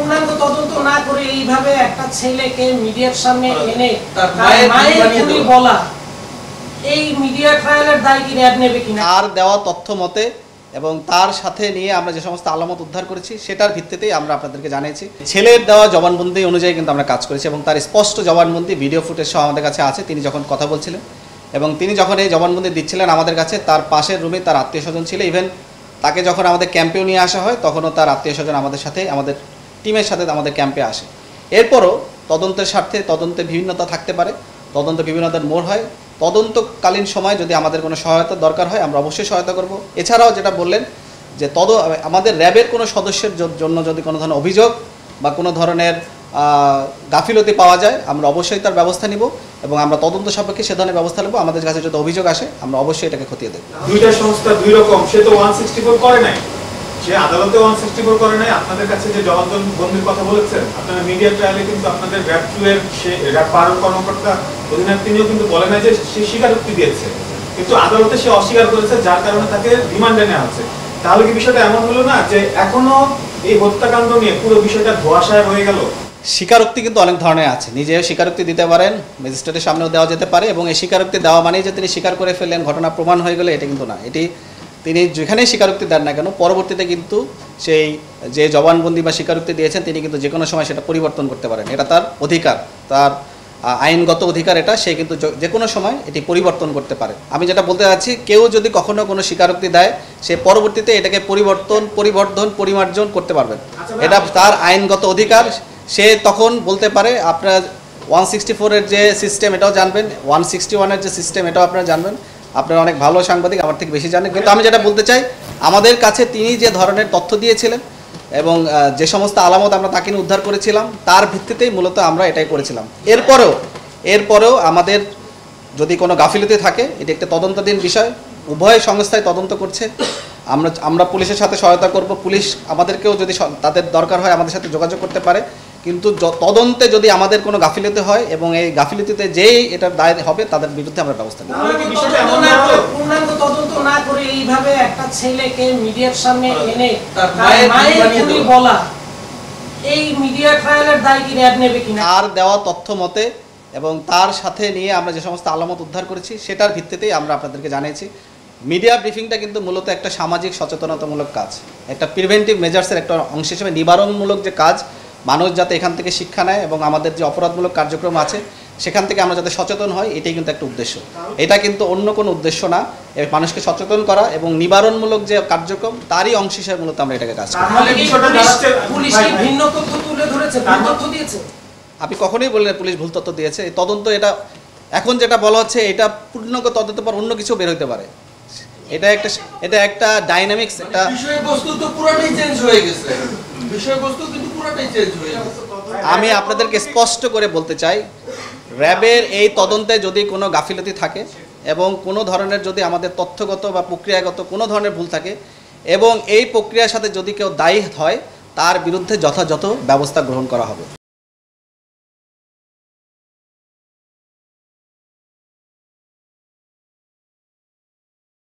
পূর্ণাঙ্গ তদন্ত না করে এইভাবে একটা ছেলেকে মিডিয়ার সামনে এনে মায়ের খুনি বলা, এই মিডিয়া ট্রায়ালের দায় কি র্যাব নেবে কিনা? আর দেওয়া তথ্য মতে এবং তার সাথে নিয়ে আমরা যে সমস্ত আলামত উদ্ধার করেছি সেটার ভিত্তিতেই আমরা আপনাদেরকে জানিয়েছি। ছেলের দেওয়া জবানবন্দি অনুযায়ী কিন্তু আমরা কাজ করেছি এবং তার স্পষ্ট জবানবন্দি ভিডিও ফুটেজ সহ আমাদের কাছে আছে। তিনি যখন কথা বলছিলেন এবং তিনি যখন এই জবানবন্দি দিচ্ছিলেন আমাদের কাছে, তার পাশের রুমে তার আত্মীয় স্বজন ছিল। ইভেন তাকে যখন আমাদের ক্যাম্পেও নিয়ে আসা হয় তখনও তার আত্মীয় স্বজন আমাদের সাথে, আমাদের টিমের সাথে আমাদের ক্যাম্পে আসে। এরপরও তদন্তের স্বার্থে তদন্তে বিভিন্নতা থাকতে পারে, তদন্ত বিভিন্নতার মোড় হয়। তদন্তকালীন সময় যদি আমাদের কোনো সহায়তার দরকার হয় আমরা অবশ্যই সহায়তা করব। এছাড়াও যেটা বললেন যে আমাদের র্যাবের কোনো সদস্যের জন্য যদি কোনো ধরনের অভিযোগ বা কোনো ধরনের গাফিলতি পাওয়া যায় আমরা অবশ্যই তার ব্যবস্থা নিব এবং আমরা তদন্ত সাপেক্ষে সে ধরনের ব্যবস্থা নেব। আমাদের কাছে যদি অভিযোগ আসে আমরা অবশ্যই এটাকে খতিয়ে দেব। দুইটা সংস্থা দুই রকম, সে তো 164 করে নাই, সে আদালতে 164 করে নাই। আপনাদের কাছে যে জবানবন্দির কথা বলেছেন, আপনারা মিডিয়া ট্রায়ালে কিন্তু আপনাদের র্যাব 2 এর র্যাব 12 কর্মকর্তা অধিনায়ক তিনিও কিন্তু বলে নাই যে সে স্বীকারোক্তি দিয়েছে, কিন্তু আদালতে সে অস্বীকার করেছে, যার কারণে তাকে রিমান্ডে নেওয়া হচ্ছে। তাহলে কি বিষয়টা এমন হলো না যে এখনো এই হত্যাকাণ্ড নিয়ে পুরো বিষয়টা ধোঁয়াশায় রয়ে গেল? স্বীকারোক্তি কিন্তু অনেক ধরনের আছে। নিজেও স্বীকারোক্তি দিতে পারেন, ম্যাজিস্ট্রেটের সামনেও দেওয়া যেতে পারে এবং এই স্বীকারোক্তি দেওয়া মানেই যে তিনি স্বীকার করে ফেললেন, ঘটনা প্রমাণ হয়ে গেলে এটা কিন্তু না। এটি তিনি যেখানেই স্বীকারোক্তি দেন না কেন পরবর্তীতে কিন্তু সেই যে জবানবন্দি বা স্বীকারোক্তি দিয়েছেন তিনি কিন্তু যে কোনো সময় সেটা পরিবর্তন করতে পারেন। এটা তার অধিকার, তার আইনগত অধিকার এটা। সে কিন্তু যে কোনো সময় এটি পরিবর্তন করতে পারে। আমি যেটা বলতে চাচ্ছি, কেউ যদি কখনো কোনো স্বীকারোক্তি দেয় সে পরবর্তীতে এটাকে পরিবর্ধন পরিমার্জন করতে পারবেন। এটা তার আইনগত অধিকার। সে তখন বলতে পারে, আপনার 164-এর যে সিস্টেম এটাও জানবেন, 161-এর যে সিস্টেম এটাও আপনারা জানবেন। আপনারা অনেক ভালো সাংবাদিক, আমার থেকে বেশি জানেন। কিন্তু আমি যেটা বলতে চাই, আমাদের কাছে তিনি যে ধরনের তথ্য দিয়েছিলেন এবং যে সমস্ত আলামত আমরা তাকে উদ্ধার করেছিলাম তার ভিত্তিতেই মূলত আমরা এটাই করেছিলাম। এরপরেও আমাদের যদি কোনো গাফিলতি থাকে এটি একটা তদন্তাধীন বিষয়, উভয় সংস্থায় তদন্ত করছে। আমরা পুলিশের সাথে সহায়তা করব। পুলিশ আমাদেরকেও যদি তাদের দরকার হয় আমাদের সাথে যোগাযোগ করতে পারে, কিন্তু তদন্তে যদি আমাদের কোনো গাফিলতি হয় এবং এই গাফিলতিতে যেই এটার দায় হবে তাদের বিরুদ্ধে আমরা ব্যবস্থা নেব। পূর্ণাঙ্গ তদন্ত না করে এইভাবে একটা ছেলেকে মিডিয়ার সামনে এনে মায়ের খুনি বলা, এই মিডিয়া ট্রায়ালের দায় কি র্যাব নেবে কিনা? আর দেওয়া তথ্য মতে এবং তার সাথে নিয়ে আমরা যে সমস্ত আলামত উদ্ধার করেছি সেটার ভিত্তিতেই আমরা আপনাদেরকে জানিয়েছি। মিডিয়া ব্রিফিংটা কিন্তু মূলত একটা সামাজিক সচেতনতামূলক কাজ, একটা প্রিভেন্টিভ মেজার্সের একটা অংশ হিসেবে নিবারণমূলক যে কাজ, মানুষ যাতে এখান থেকে শিক্ষা নেয় এবং আমাদের যে অপরাধমূলক কার্যক্রম আছে সেখান থেকে আমরা যাতে সচেতন হই, এটাই কিন্তু একটা উদ্দেশ্য। এটা কিন্তু অন্য কোনো উদ্দেশ্য না। মানুষকে সচেতন করা এবং নিবারণমূলক যে কার্যক্রম তারই অংশ হিসেবে মূলত আমরা এটাকে কাজ করি। আপনি কখনোই বললেন পুলিশ ভুল তথ্য দিয়েছে। এই তদন্ত এটা এখন যেটা বলা হচ্ছে এটা পূর্ণাঙ্গ তদন্তের পর অন্য কিছু বের হতে পারে। এটা একটা ডাইনামিক্স, একটা বিষয়বস্তু তো পুরোটাই চেঞ্জ হয়ে গেছে। বিষয়বস্তু কিন্তু পুরোটাই চেঞ্জ হয়ে গেছে। আমি আপনাদেরকে স্পষ্ট করে বলতে চাই, র্যাবের এই তদন্তে যদি কোনো গাফিলতি থাকে এবং কোনো ধরনের যদি আমাদের তথ্যগত বা প্রক্রিয়াগত কোনো ধরনের ভুল থাকে এবং এই প্রক্রিয়ার সাথে যদি কেউ দায়ী হয় তার বিরুদ্ধে যথাযথ ব্যবস্থা গ্রহণ করা হবে।